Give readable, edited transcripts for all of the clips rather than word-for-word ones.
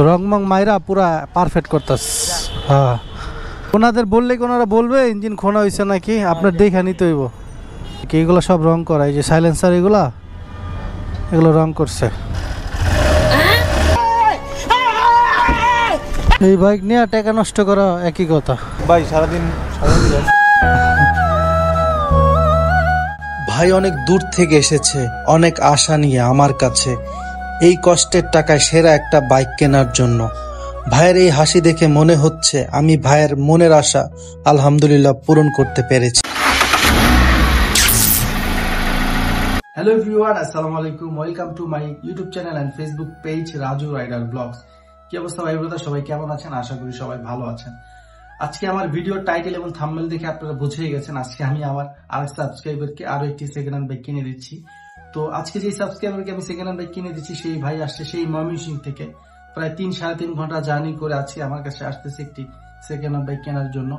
রংমং মাইরা পুরা পারফেক্ট করতেছ। হ্যাঁ, ওনাদের বললে ওনারা বলবে ইঞ্জিন খোনা হয়েছে নাকি, আপনার দেখে নিতে হইব। এগুলো সব রং করা, এই যে সাইলেন্সার এগুলো রং করছে। এই বাইক নিয়ে টাকা নষ্ট করা একই কথা ভাই। সারাদিন ভাই অনেক দূর থেকে এসেছে, অনেক আশা নিয়ে আমার কাছে, এই কষ্টের টাকায় সেরা একটা বাইক কেনার জন্য। ভাইয়ের এই হাসি দেখে মনে হচ্ছে আমি ভাইয়ের মনের আশা আলহামদুলিল্লাহ পূরণ করতে পেরেছি। হ্যালো এভরিওয়ান, আসসালামু আলাইকুম, welcome to my YouTube channel and Facebook page Raju rider blogs. কি অবস্থা ভাই ব্রাদার, সবাই কেমন আছেন? আশা করি সবাই ভালো আছেন। আজকে আমার ভিডিওর টাইটেল এবং থাম্বনেল দেখে আপনারা বুঝেই গেছেন, আজকে আমি আমার আরেক সাবস্ক্রাইবারকে আরো একটি সেকেন্ড হ্যান্ড বাইক কিনে দিচ্ছি। তো আজকে যে সাবস্ক্রাইবারকে আমি সেকেন্ড হ্যান্ড বাইক কিনে দিচ্ছি, সেই ভাই আসছে সেই ময়মনসিংহ থেকে, প্রায় 3-3.5 ঘন্টা জার্নি করে আজকে আমার কাছে আসতেছে একটি সেকেন্ড হ্যান্ড বাইক কেনার জন্য।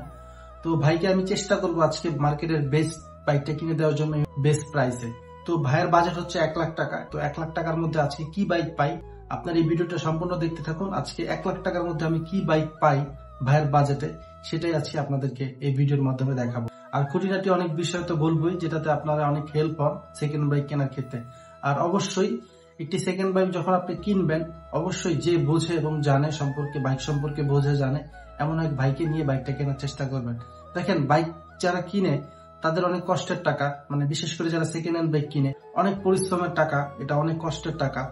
তো ভাইকে আমি চেষ্টা করবো আজকে মার্কেটের বেস্ট বাইকটা কিনে দেওয়ার জন্য, বেস্ট প্রাইসে। তো ভাইয়ের বাজেট হচ্ছে 1 লাখ টাকা। তো 1 লাখ টাকার মধ্যে আজকে কি বাইক পাই, আপনার এই ভিডিওটা সম্পূর্ণ দেখতে থাকুন। আজকে 1 লাখ টাকার মধ্যে আমি কি বাইক পাই ভাইয়ের বাজেটে, সেটাই আজকে আপনাদেরকে এই ভিডিওর মাধ্যমে দেখাবো। আর খুঁটিনাটি অনেক বিষয় তো বলবোই, যেটাতে আপনারা অনেক হেল্প হন সেকেন্ড বাইক কেনার ক্ষেত্রে। আর অবশ্যই একটি সেকেন্ড বাইক যখন আপনি কিনবেন, অবশ্যই যে বোঝে এবং জানে সম্পর্কে, বাইক সম্পর্কে বোঝে জানে এমন এক ভাইকে নিয়ে বাইকটা কেনার চেষ্টা করবেন। দেখেন, বাইক যারা কিনে তাদের অনেক কষ্টের টাকা, মানে বিশেষ করে যারা সেকেন্ড হ্যান্ড বাইক কিনে, অনেক পরিশ্রমের টাকা, এটা অনেক কষ্টের টাকা,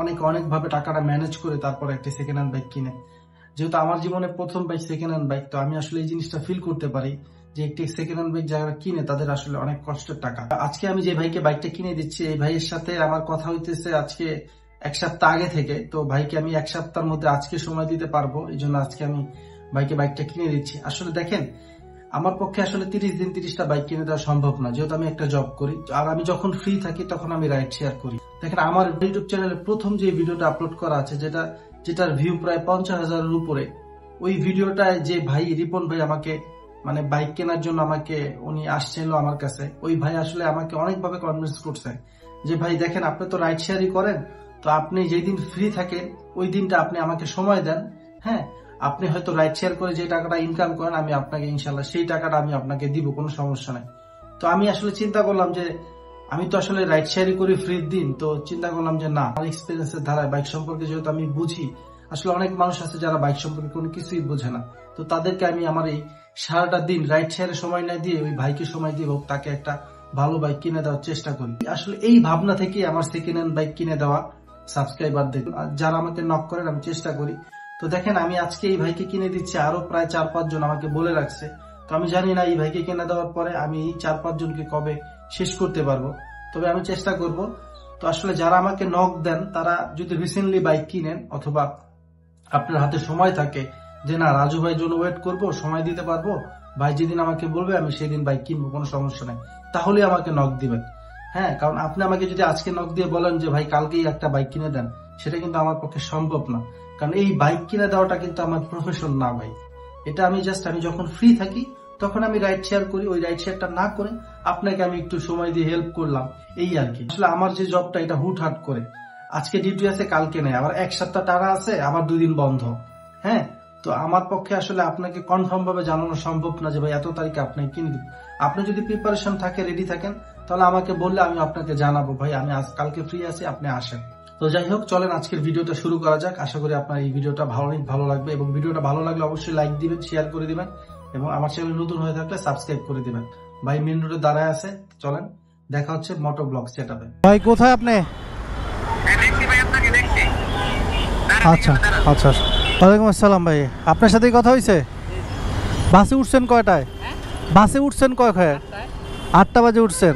অনেক ভাবে টাকাটা ম্যানেজ করে তারপর একটি সেকেন্ড হ্যান্ড বাইক কিনে। যেহেতু আমার জীবনে প্রথম বাইক সেকেন্ড হ্যান্ড বাইক, তো আমি আসলে এই জিনিসটা ফিল করতে পারি যে একটি সেকেন্ড হ্যান্ড বাইক যারা কিনে তাদের আসলে অনেক কষ্টের টাকা। আজকে আমি যে ভাইকে বাইকটা কিনে দিচ্ছি, এই ভাইয়ের সাথে আমার কথা হইতেছে আজকে 1 সপ্তাহ আগে থেকে। তো ভাইকে আমি 1 সপ্তাহের মধ্যে আজকে সময় দিতে পারবো, এই জন্য আজকে আমি ভাইকে বাইকটা কিনে দিচ্ছি। আসলে দেখেন, আমার পক্ষে আসলে 30 দিন 30টা বাইক কিনে দেওয়া সম্ভব না, যেহেতু আমি একটা জব করি। আর আমি যখন ফ্রি থাকি তখন আমি রাইড শেয়ার করি। দেখেন, আমার ইউটিউব চ্যানেলে প্রথম যে ভিডিওটা আপলোড করা আছে, যেটার ভিউ প্রায় 50,000-এর উপরে, ওই ভিডিওটায় যে ভাই রিপন ভাই আমাকে মানে বাইক কেনার জন্য উনি আসছিল আমার কাছে, ওই ভাই আসলে আমাকে অনেকভাবে কনভিন্স করছে যে ভাই দেখেন, আপনি তো রাইড শেয়ারই করেন, তো আপনি যেদিন ফ্রি থাকেন ওই দিনটা আপনি আমাকে সময় দেন। হ্যাঁ, আপনি হয়তো রাইড শেয়ার করে যে টাকাটা ইনকাম করেন, আমি আপনাকে ইনশাল্লাহ সেই টাকাটা আমি আপনাকে দিব, কোনো সমস্যা নাই। তো আমি আসলে চিন্তা করলাম যে আমি তো আসলে রাইড শেয়ারই করি ফ্রির দিন, তো চিন্তা করলাম যে না, আমার এক্সপিরিয়েন্সের ধারায় বাইক সম্পর্কে যেহেতু আমি বুঝি, আসলে অনেক মানুষ আছে যারা বাইক সম্পর্কে কোনো কিছুই বোঝে না, তো তাদেরকে আমি আমার এই সারাটা দিন রাইড শেয়ারে সময় না দিয়ে ওই ভাইকে সময় দিয়ে তাকে একটা ভালো বাইক কিনে দেওয়ার চেষ্টা করি। আসলে এই ভাবনা থেকে আমার সেকেন্ড হ্যান্ড বাইক কিনে দেওয়া সাবস্ক্রাইবারদের যারা আমাকে নক করেন, আমি চেষ্টা করি। তো দেখেন, আমি আজকে এই ভাইকে কিনে দিচ্ছি, আরো প্রায় 4-5 জন আমাকে বলে রাখছে। তো আমি জানি না এই ভাইকে কিনে দেওয়ার পরে আমি এই 4-5 জনকে কবে শেষ করতে পারবো, তবে আমি চেষ্টা করব। তো আসলে যারা আমাকে নক দেন, তারা যদি রিসেন্টলি বাইক কিনেন অথবা আপনার হাতে সময় থাকে যে না, রাজু ভাইয়ের জন্য ওয়েট করব, সময় দিতে পারবো, ভাই যেদিন আমাকে বলবে আমি সেদিন বাইক কিনবো, কোনো সমস্যা নাই, তাহলে আমাকে নক দিবেন। হ্যাঁ, কারণ আপনি আমাকে যদি আজকে নক দিয়ে বলেন যে ভাই কালকেই একটা বাইক কিনে দেন, সেটা কিন্তু আমার পক্ষে সম্ভব না। কারণ এই বাইক কিনে দেওয়াটা কিন্তু আমার প্রফেশন না ভাই, এটা আমি যখন ফ্রি থাকি তখন আমি রাইড শেয়ার করি, ওই রাইড শেয়ারটা না করে আপনাকে আমি একটু সময় দিয়ে হেল্প করলাম, এই আর কি। আসলে আমার যে জবটা, এটা হুটহাট করে, আজকে ডিউটি আছে কালকে নেই, আবার 1 সপ্তাহ টানা আছে, আবার 2 দিন বন্ধ। হ্যাঁ, তো আমার পক্ষে আসলে আপনাকে কনফার্ম ভাবে জানানো সম্ভব না যে ভাই এত তারিখে আপনি কিনে দিন। আপনি যদি প্রিপারেশন থাকে, রেডি থাকেন, তাহলে আমাকে বললে আমি আপনাকে জানাবো ভাই আমি কালকে ফ্রি আছি, আপনি আসেন। তো যাই হোক, চলেন আজকের ভিডিওটা শুরু করা যাক। আশা করি আপনার এই ভিডিওটা ভালো লাগবে, এবং ভিডিওটা ভালো লাগলে অবশ্যই লাইক দিবেন, শেয়ার করে দিবেন, এবং আমার চ্যানেল নতুন হয়ে থাকলে সাবস্ক্রাইব করে দিবেন। ভাই মেন রোডে দাঁড়ায় আছে, চলেন দেখা হচ্ছে মোটো ব্লগ সেটআপে। ভাই কোথায় আপনি? আচ্ছা আচ্ছা, ওয়ালাইকুম আসসালাম ভাই, আপনার সাথেই কথা হয়েছে? বাসে উঠছেন কয়টায়? বাসে উঠছেন কয়টায়? 8টা বাজে উঠছেন?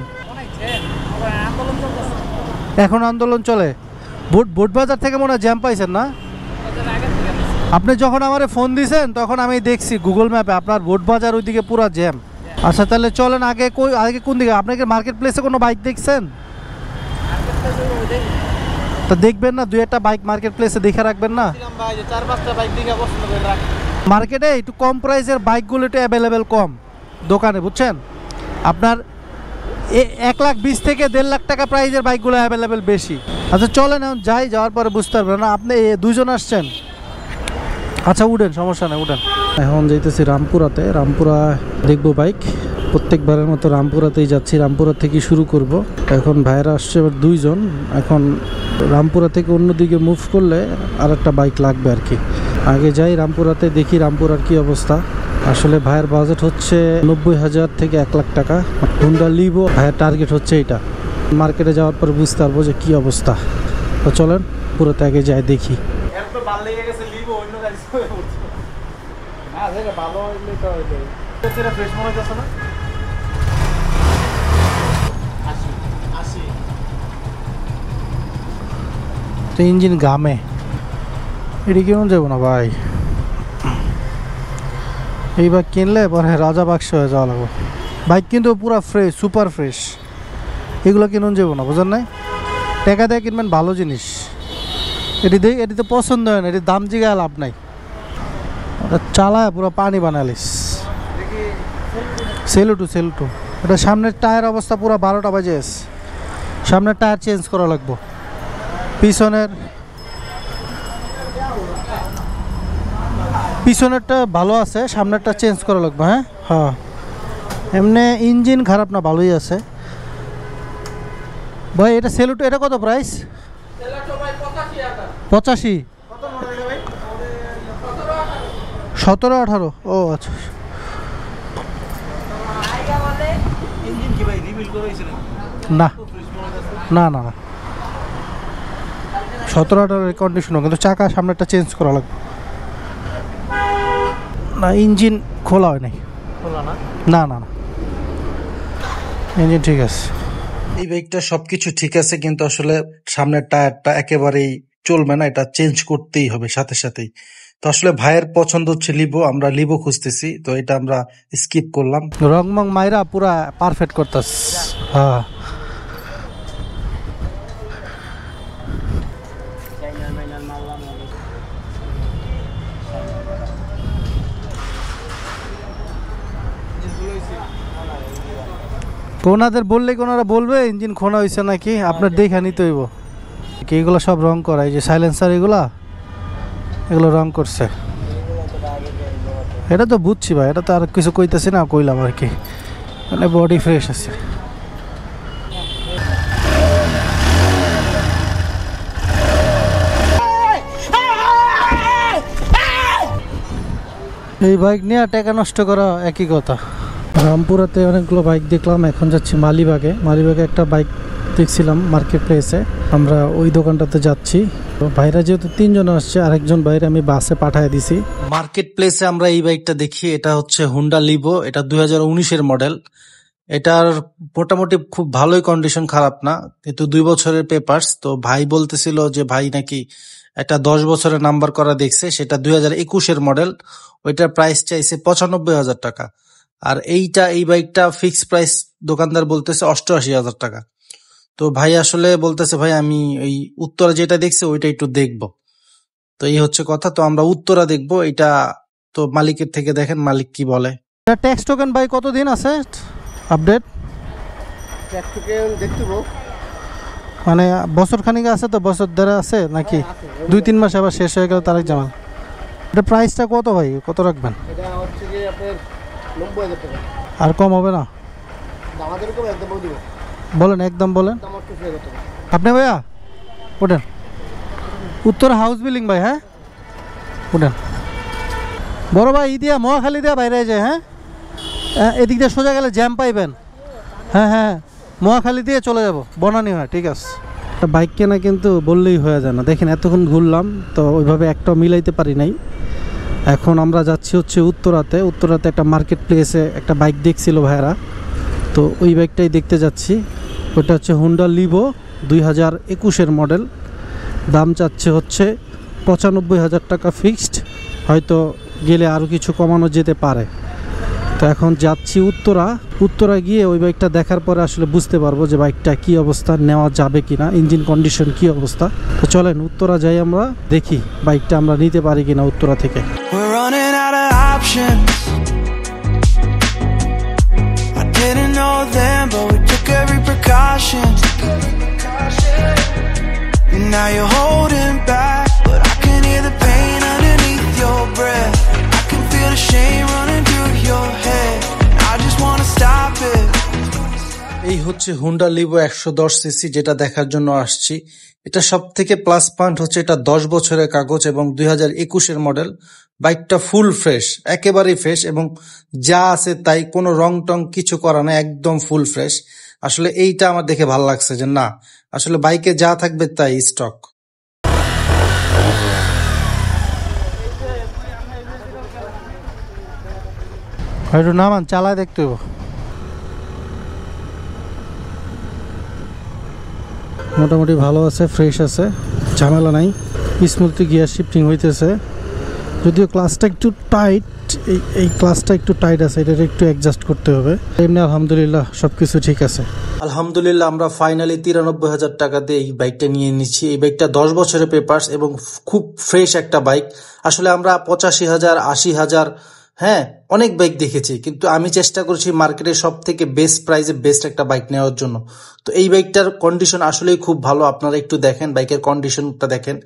এখন আন্দোলন চলে? বোট বাজার থেকে মনে হয় জ্যাম পাইছেন না? আপনি যখন আমারে ফোন দিয়েছেন তখন আমি দেখছি গুগল ম্যাপে আপনার বোট বাজার ওইদিকে পুরো জ্যাম। আচ্ছা, তাহলে চলেন আগে কোন দিকে? আপনাকে মার্কেট প্লেসে কোনো বাইক দেখছেন? তো দেখবেন না, 2-1টা বাইক মার্কেট প্লেসে দেখে রাখবেন না? মার্কেটে একটু কম প্রাইসের বাইকগুলো একটু অ্যাভেলেবেল কম দোকানে, বুঝছেন? আপনার 1,20,000 থেকে 1.5 লাখ টাকা প্রাইসের বাইকগুলো অ্যাভেলেবেল বেশি। আচ্ছা চলেন এখন যাওয়ার পরে বুঝতে পারবেন না। আপনি 2 জন আসছেন? আচ্ছা উঠেন, সমস্যা নেই, উঠেন। এখন যাইতেছি রামপুরাতে। রামপুরা দেখবো বাইক, প্রত্যেকবারের মতো রামপুরাতেই যাচ্ছি। রামপুরা থেকে শুরু করব। এখন ভাইরা আসছে এবার 2 জন। এখন রামপুরা থেকে অন্যদিকে মুভ করলে আর একটা বাইক লাগবে আর কি। আগে যাই রামপুরাতে, দেখি রামপুরার কি অবস্থা। আসলে ভাইয়ের বাজেট হচ্ছে 90,000 থেকে 1 লাখ টাকা। হুন্ডা লিভো, ভাইয়ের টার্গেট হচ্ছে এটা। মার্কেটে যাওয়ার পর বুঝতে পারবো যে কি অবস্থা। তো চলেন পুরোতে আগে যাই দেখি। ইঞ্জিন গামে এটি কেমন যাবো না ভাই। এই বাইক কিনলে পরে রাজা বাক্স হয়ে যাওয়া লাগবে। বাইক কিন্তু পুরো ফ্রেশ, সুপার ফ্রেশ। এগুলো কিনুন যাবো না, বুঝেন নাই? টাকা দিয়ে কিনবেন ভালো জিনিস। এটি তো পছন্দ হয় না, এটির দাম জিগায় লাভ নাই। চালায় পুরো পানি বানালিস। সেলুটু। এটা সামনের টায়ার অবস্থা পুরো 12টা বাজে আছে। সামনের টায়ার চেঞ্জ করা লাগবে। পিছনেরটা ভালো আছে, সামনেরটা চেঞ্জ করা লাগবে। হ্যাঁ এমনি ইঞ্জিন খারাপ না, ভালোই আছে ভাই। এটা সেলুটো, এটা কত প্রাইস? 85। 17-18। ও আচ্ছা। না 17-18 কন্ডিশন, কিন্তু চাকা সামনেটা চেঞ্জ করা লাগবে। না ইঞ্জিন খোলা হয় নাই। না ইঞ্জিন ঠিক আছে। এই বাইকটা সবকিছু ঠিক আছে, কিন্তু আসলে সামনের টায়ারটা একেবারেই চলবে না, এটা চেঞ্জ করতেই হবে সাথে সাথেই। তো আসলে ভাইয়ের পছন্দ হচ্ছে লিভো, আমরা লিভো খুঁজতেছি, তো এটা আমরা স্কিপ করলাম। রংমং মাইরা পুরা পারফেক্ট করতেছ। হ্যাঁ কোনাদের বললে কোনারা বলবে ইঞ্জিন খোনা হয়েছে নাকি, আপনার দেখা নিতে হইব। এগুলো সব রং করা, এই যে সাইলেন্সার এগুলো রং করছে। এটা তো বুঝছি ভাই, এটা তো আর কিছু কইতেছি না, কইলাম আর কি। মানে বডি ফ্রেশ আছে। এই বাইক নিয়ে টাকা নষ্ট করা একই কথা। রামপুরাতে অনেকগুলো বাইক দেখলাম, এখন যাচ্ছি মালিবাগে। একটা বাইক দেখছিলাম মার্কেট প্লেসে, আমরা ওই দোকানটাতে যাচ্ছি। তো ভাইরা যেহেতু 3 জন আসছে, আরেকজন বাইরে আমি বাসে পাঠিয়ে দিছি। মার্কেট প্লেসে আমরা এই বাইকটা দেখি, এটা হচ্ছে হুন্ডা লিভো, এটা 2019-এর মডেল। এটার মোটামুটি খুব ভালোই কন্ডিশন, খারাপ না, কিন্তু 2 বছরের পেপারস। তো ভাই বলতেছিল যে ভাই নাকি একটা 10 বছরের নাম্বার করা দেখছে, সেটা 2021-এর মডেল। ওইটার প্রাইস চাইছে 95,000 টাকা। আর এই বাইকটা ফিক্স প্রাইস দোকানদার বলতেছে 88,000 টাকা। তো ভাই আসলে বলতেছে ভাই আমি এই উত্তরা যেটা দেখছি ওইটা একটু দেখবো। তো এই হচ্ছে কথা। তো আমরা উত্তরা দেখবো, এটা তো মালিকের থেকে দেখেন মালিক কি বলে। ট্যাক্স টোকেন ভাই কতদিন আছে আপডেট? ট্যাক্স টোকেন দেখতে মানে বছর খানিক আছে, তো বছর ধরে আছে নাকি 2-3 মাস আবার শেষ হয়ে গেল তারেক জামাল? এটা প্রাইসটা কত ভাই, কত রাখবেন? এটা হচ্ছে যে আপনার 90,000 টাকা। আর কম হবে না? আমাদের কম একদম দিব। বলেন, একদম বলেন। দাম 38,000 টাকা। আপনি ভাইয়া ওঠেন। উত্তর হাউস বিল্ডিং ভাই। হ্যাঁ ওঠেন। বড় ভাই দিয়া মহাখালী দিয়া বাইরে যায়। হ্যাঁ এদিক দিয়ে সোজা গেলে জ্যাম পাইবেন। হ্যাঁ মহাখালী দিয়ে চলে যাব, বনানি হয়। ঠিক আছে। বাইক কেনা কিন্তু বললেই হয়ে যায় না। দেখেন এতক্ষণ ঘুরলাম, তো ওইভাবে একটাও মিলাইতে পারি নাই। এখন আমরা যাচ্ছি হচ্ছে উত্তরাতে একটা মার্কেট প্লেসে একটা বাইক দেখছিল ভাইরা, তো ওই বাইকটাই দেখতে যাচ্ছি। ওটা হচ্ছে হুন্ডা লিভো 2021-এর মডেল। দাম চাচ্ছে হচ্ছে 95,000 টাকা ফিক্সড, হয়তো গেলে আরও কিছু কমানো যেতে পারে। তো এখন যাচ্ছি উত্তরা গিয়ে ওই বাইকটা দেখার পরে আসলে বুঝতে পারবো যে বাইকটা কি অবস্থা, নেওয়া যাবে কিনা, ইঞ্জিন কন্ডিশন কি অবস্থা। তো চলেন উত্তরা যাই, আমরা দেখি বাইকটা আমরা নিতে পারি কিনা উত্তরা থেকে। Now you're holding back, but I can hear the pain underneath your breath. হচ্ছে হুন্ডা লিভো 110 সিসি, যেটা দেখার জন্য আসছি। এটা সব থেকে প্লাস পয়েন্ট হচ্ছে এটা 10 বছরের কাগজ এবং 2021-এর মডেল। বাইকটা ফুল ফ্রেশ, একেবারেই ফ্রেশ, এবং যা আছে তাই, কোনো রং টং কিছু করা না, একদম ফুল ফ্রেশ। আসলে এইটা আমার দেখে ভালো লাগছে যে না, আসলে বাইকে যা থাকবে তাই স্টক। একটু নামান, চালায় দেখতে হবে। মোটামুটি ভালো আছে, ফ্রেশ আছে, ঝামেলা নাই, স্মুথলি গিয়ার শিফটিং হইতেছে। যদিও ক্লাসটা একটু টাইট, এই ক্লাসটা একটু টাইট আছে, এটা একটু অ্যাডজাস্ট করতে হবে। এমনি আলহামদুলিল্লাহ সবকিছু ঠিক আছে। আলহামদুলিল্লাহ আমরা ফাইনালি 93,000 টাকা দিয়ে এই বাইকটা নিয়ে নিচ্ছি। এই বাইকটা 10 বছরের পেপারস এবং খুব ফ্রেশ একটা বাইক। আসলে আমরা 85,000, 80,000, হ্যাঁ, অনেক বাইক দেখেছি, কিন্তু আমি চেষ্টা করছি মার্কেটের সব থেকে বেস্ট প্রাইসে বেস্ট একটা বাইক নেওয়ার জন্য। তো এই বাইকটার কন্ডিশন আসলেই খুব ভালো। আপনারা একটু দেখেন বাইকের কন্ডিশনটা, দেখেন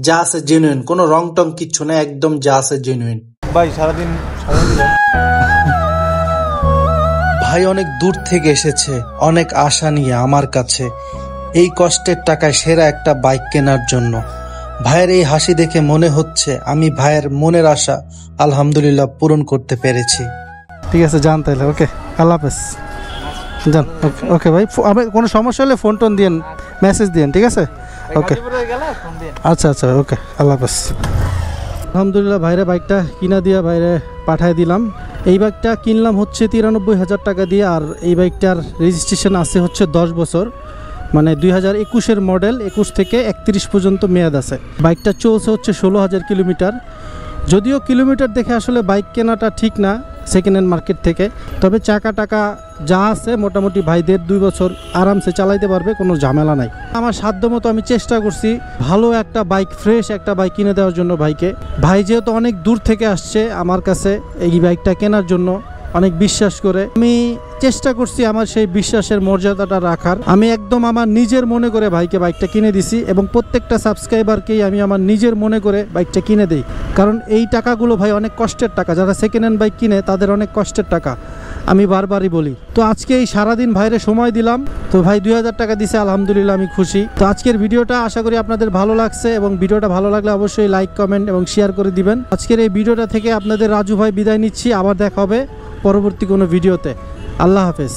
যা আছে জেনুইন, কোনো রং টং কিচ্ছু না, একদম যা আছে জেনুইন। ভাই সারাদিন ভাই অনেক দূর থেকে এসেছে, অনেক আশা নিয়ে আমার কাছে, এই কষ্টের টাকায় সেরা একটা বাইক কেনার জন্য। ভাইয়ের এই হাসি দেখে মনে হচ্ছে আমি ভাইয়ের মনের আশা আলহামদুলিল্লাহ পূরণ করতে পেরেছি। ঠিক আছে, যান তাহলে। ওকে, আল্লাহ হাফেজ, যান। ওকে ভাই, আমার কোনো সমস্যা হলে ফোন টোন দিয়েন, মেসেজ দিয়েন, ঠিক আছে? ওকে, আচ্ছা আচ্ছা, ওকে, আল্লাহ হাফেজ। আলহামদুলিল্লাহ ভাইরে বাইকটা কিনা দিয়া বাইরে পাঠায় দিলাম। এই বাইকটা কিনলাম হচ্ছে 93,000 টাকা দিয়ে, আর এই বাইকটার রেজিস্ট্রেশন আছে হচ্ছে 10 বছর, মানে 2021-এর মডেল, 21 থেকে 31 পর্যন্ত মেয়াদ আছে। বাইকটা চলছে হচ্ছে 16,000 কিলোমিটার। যদিও কিলোমিটার দেখে আসলে বাইক কেনাটা ঠিক না সেকেন্ড হ্যান্ড মার্কেট থেকে, তবে চাকা টাকা যা আছে মোটামুটি ভাই 1.5-2 বছর আরামসে চালাইতে পারবে, কোনো ঝামেলা নাই। আমার সাধ্য মতো আমি চেষ্টা করছি ভালো একটা বাইক, ফ্রেশ একটা বাইক কিনে দেওয়ার জন্য ভাইকে। ভাই যেহেতু অনেক দূর থেকে আসছে আমার কাছে এই বাইকটা কেনার জন্য, অনেক বিশ্বাস করে, আমি চেষ্টা করছি আমার সেই বিশ্বাসের মর্যাদাটা রাখার। আমি একদম আমার নিজের মনে করে ভাইকে বাইকটা কিনে দিছি, এবং প্রত্যেকটা সাবস্ক্রাইবারকেই আমি আমার নিজের মনে করে বাইকটা কিনে দিই। কারণ এই টাকাগুলো ভাই অনেক কষ্টের টাকা, যারা সেকেন্ড হ্যান্ড বাইক কিনে তাদের অনেক কষ্টের টাকা, আমি বারবারই বলি। তো আজকে এই সারাদিন ভাইরে সময় দিলাম, তো ভাই 2,000 টাকা দিছে, আলহামদুলিল্লাহ আমি খুশি। তো আজকের ভিডিওটা আশা করি আপনাদের ভালো লাগছে, এবং ভিডিওটা ভালো লাগলে অবশ্যই লাইক, কমেন্ট এবং শেয়ার করে দিবেন। আজকের এই ভিডিওটা থেকে আপনাদের রাজু ভাই বিদায় নিচ্ছি, আবার দেখা হবে পরবর্তী কোনো ভিডিওতে। আল্লাহ হাফেজ।